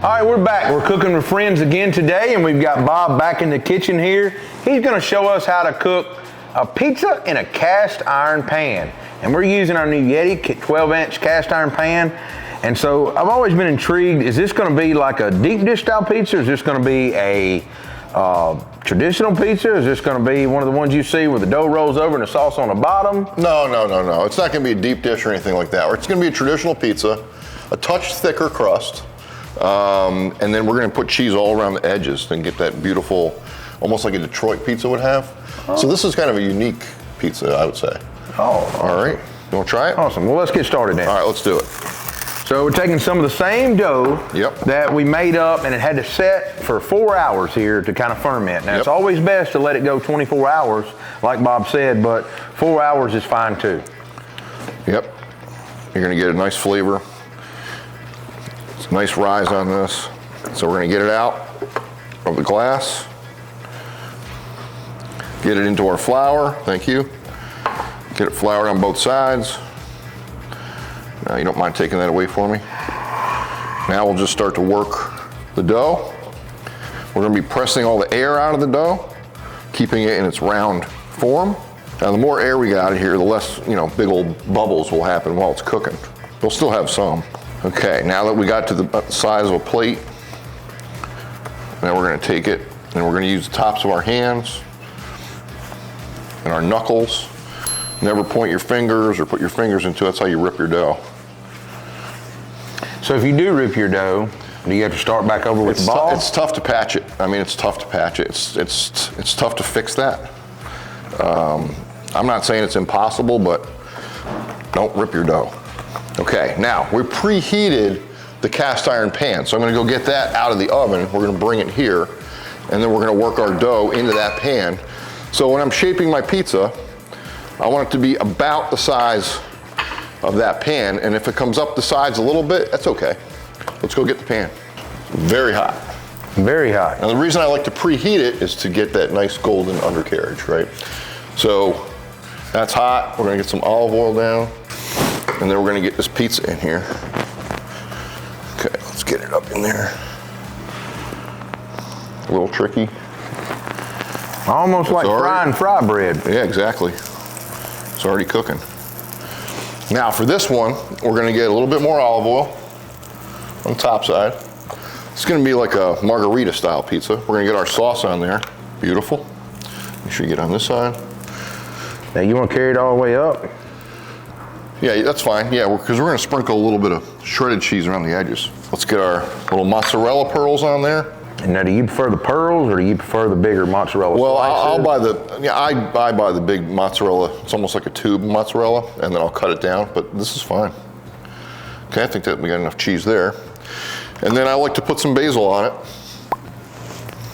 All right, we're back. We're cooking with friends again today, and we've got Bob back in the kitchen here. He's gonna show us how to cook a pizza in a cast iron pan. And we're using our new YETI 12-inch cast iron pan. And so I've always been intrigued, is this gonna be like a deep dish style pizza? Is this gonna be a traditional pizza? Is this gonna be one of the ones you see where the dough rolls over and the sauce on the bottom? No. It's not gonna be a deep dish or anything like that. It's gonna be a traditional pizza, a touch thicker crust. And then we're gonna put cheese all around the edges and get that beautiful, almost like a Detroit pizza would have. Oh. So this is kind of a unique pizza, I would say. Oh. All right, you wanna try it? Awesome, well let's get started then. All right, let's do it. So we're taking some of the same dough that we made up, and it had to set for 4 hours here to kind of ferment. Now it's always best to let it go 24 hours, like Bob said, but 4 hours is fine too. Yep, you're gonna get a nice flavor. It's a nice rise on this. So we're gonna get it out of the glass, get it into our flour, thank you. Get it floured on both sides. Now you don't mind taking that away for me. Now we'll just start to work the dough. We're gonna be pressing all the air out of the dough, keeping it in its round form. Now the more air we got out of here, the less, big old bubbles will happen while it's cooking. We'll still have some. Okay, now that we got to the size of a plate, now we're gonna take it and we're gonna use the tops of our hands and our knuckles. Never point your fingers or put your fingers into it. That's how you rip your dough. So if you do rip your dough, do you have to start back over with the ball? It's tough to patch it. I mean, it's tough to patch it. It's tough to fix that. I'm not saying it's impossible, but don't rip your dough. Okay, now we preheated the cast iron pan. So I'm gonna go get that out of the oven. We're gonna bring it here, and then we're gonna work our dough into that pan. So when I'm shaping my pizza, I want it to be about the size of that pan, and if it comes up the sides a little bit, that's okay. Let's go get the pan. Very hot. Very hot. Now the reason I like to preheat it is to get that nice golden undercarriage, right? So that's hot. We're gonna get some olive oil down, and then we're gonna get this pizza in here. Okay, let's get it up in there. A little tricky. Almost like frying fry bread. Yeah, exactly. It's already cooking. Now for this one, we're gonna get a little bit more olive oil on the top side. It's gonna be like a margherita style pizza. We're gonna get our sauce on there. Beautiful. Make sure you get on this side. Now you wanna carry it all the way up? Yeah, that's fine. Yeah, because we're gonna sprinkle a little bit of shredded cheese around the edges. Let's get our little mozzarella pearls on there. And now, do you prefer the pearls or do you prefer the bigger mozzarella Well, slices? I buy the big mozzarella. It's almost like a tube mozzarella, and then I'll cut it down, but this is fine. Okay, I think that we got enough cheese there. And then I like to put some basil on it.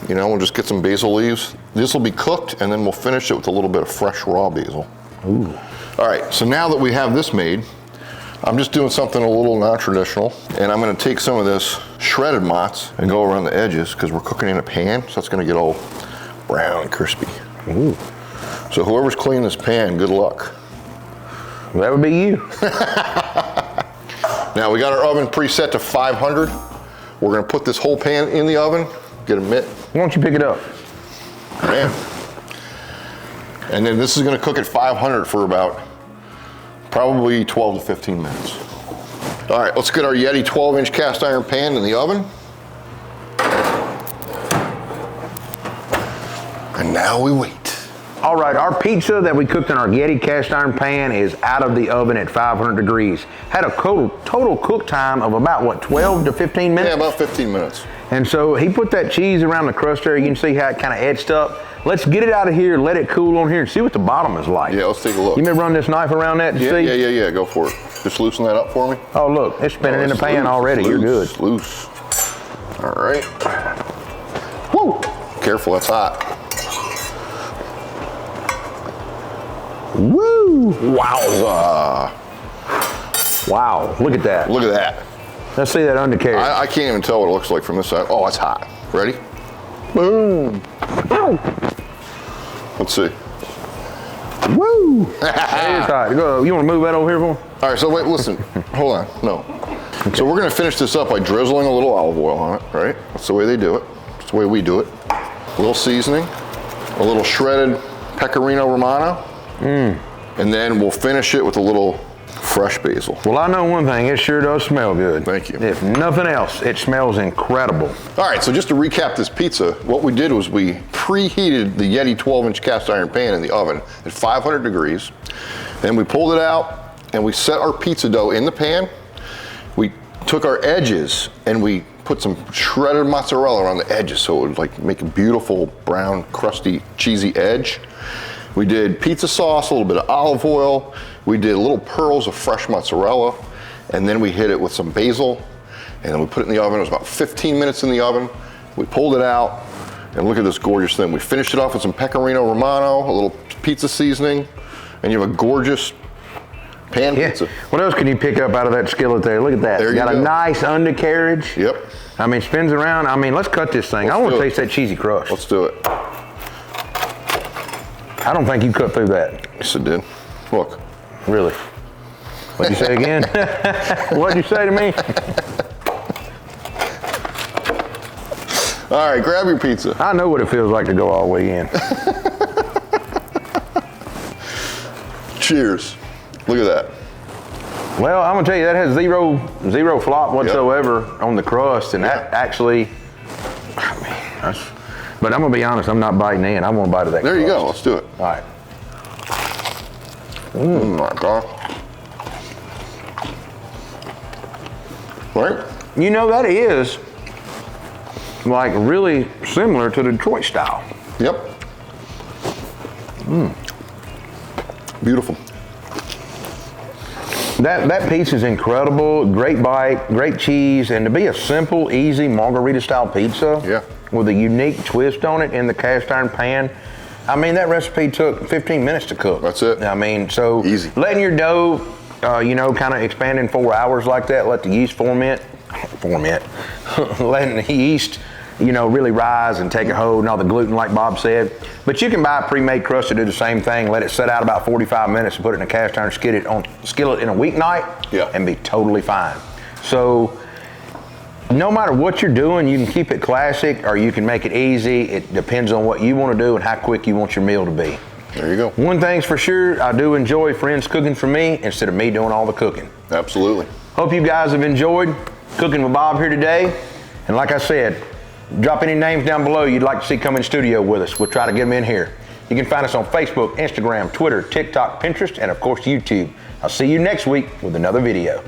We'll just get some basil leaves. This will be cooked, and then we'll finish it with a little bit of fresh raw basil. Ooh. All right, so now that we have this made, I'm just doing something a little non-traditional, and I'm gonna take some of this shredded mozz and go around the edges because we're cooking in a pan, so it's gonna get all brown and crispy. Ooh. So whoever's cleaning this pan, good luck. Well, that would be you. Now we got our oven preset to 500. We're gonna put this whole pan in the oven, get a mitt. Why don't you pick it up? Man. And then this is gonna cook at 500 for about probably 12 to 15 minutes. All right, let's get our YETI 12-inch cast iron pan in the oven. And now we wait. All right, our pizza that we cooked in our YETI cast iron pan is out of the oven at 500 degrees. Had a total cook time of about, what, 12 to 15 minutes? Yeah, about 15 minutes. And so he put that cheese around the crust there. You can see how it kind of etched up. Let's get it out of here, let it cool on here, and see what the bottom is like. Yeah, let's take a look. You may run this knife around that to see? Yeah, go for it. Just loosen that up for me. Oh, look, it's spinning in the pan already. You're good. Loose. All right. Woo! Careful, that's hot. Woo! Wowza! Wow, look at that. Look at that. Let's see that undercarriage. I can't even tell what it looks like from this side. Oh, it's hot. Ready? Boom. Ow. Let's see. Woo! It is hot. You want to move that over here for me? All right, so wait, listen. Hold on. No. Okay. So we're gonna finish this up by drizzling a little olive oil on it, right? That's the way they do it. That's the way we do it. A little seasoning, a little shredded Pecorino Romano, and then we'll finish it with a little fresh basil. Well, I know one thing, it sure does smell good. Thank you. If nothing else, it smells incredible. All right, so just to recap this pizza, what we did was we preheated the YETI 12-inch cast iron pan in the oven at 500 degrees. Then we pulled it out and we set our pizza dough in the pan. We took our edges and we put some shredded mozzarella around the edges so it would like make a beautiful brown, crusty, cheesy edge. We did pizza sauce, a little bit of olive oil. We did little pearls of fresh mozzarella, and then we hit it with some basil, and then we put it in the oven. It was about 15 minutes in the oven. We pulled it out, and look at this gorgeous thing. We finished it off with some Pecorino Romano, a little pizza seasoning, and you have a gorgeous pan pizza. What else can you pick up out of that skillet there? Look at that. There you got go. A nice undercarriage. Yep. I mean, spins around. I mean, let's cut this thing. I want to taste that cheesy crust. Let's do it. I don't think you cut through that. Yes, it did. Look. Really? What'd you say again? What'd you say to me? All right, grab your pizza. I know what it feels like to go all the way in. Cheers. Look at that. Well, I'm gonna tell you, that has zero flop whatsoever on the crust, and that actually, I mean, but I'm gonna be honest, I'm not biting in. I want to bite of that There crust. you go, let's do it. All right. Oh my God. Right? You know, that is like really similar to the Detroit style. Yep. Beautiful. That piece is incredible. Great bite, great cheese, and to be a simple, easy Margherita style pizza with a unique twist on it in the cast iron pan. I mean, that recipe took 15 minutes to cook. That's it. I mean, so easy. Letting your dough, you know, kind of expand in 4 hours like that, let the yeast ferment, letting the yeast, you know, really rise and take a hold and all the gluten like Bob said. But you can buy a pre-made crust to do the same thing, let it set out about 45 minutes and put it in a cast iron skillet in a weeknight and be totally fine. So no matter what you're doing, you can keep it classic or you can make it easy. It depends on what you want to do and how quick you want your meal to be. There you go. One thing's for sure, I do enjoy friends cooking for me instead of me doing all the cooking. Absolutely. Hope you guys have enjoyed cooking with Bob here today. And like I said, drop any names down below you'd like to see come in studio with us. We'll try to get them in here. You can find us on Facebook, Instagram, Twitter, TikTok, Pinterest, and of course YouTube. I'll see you next week with another video.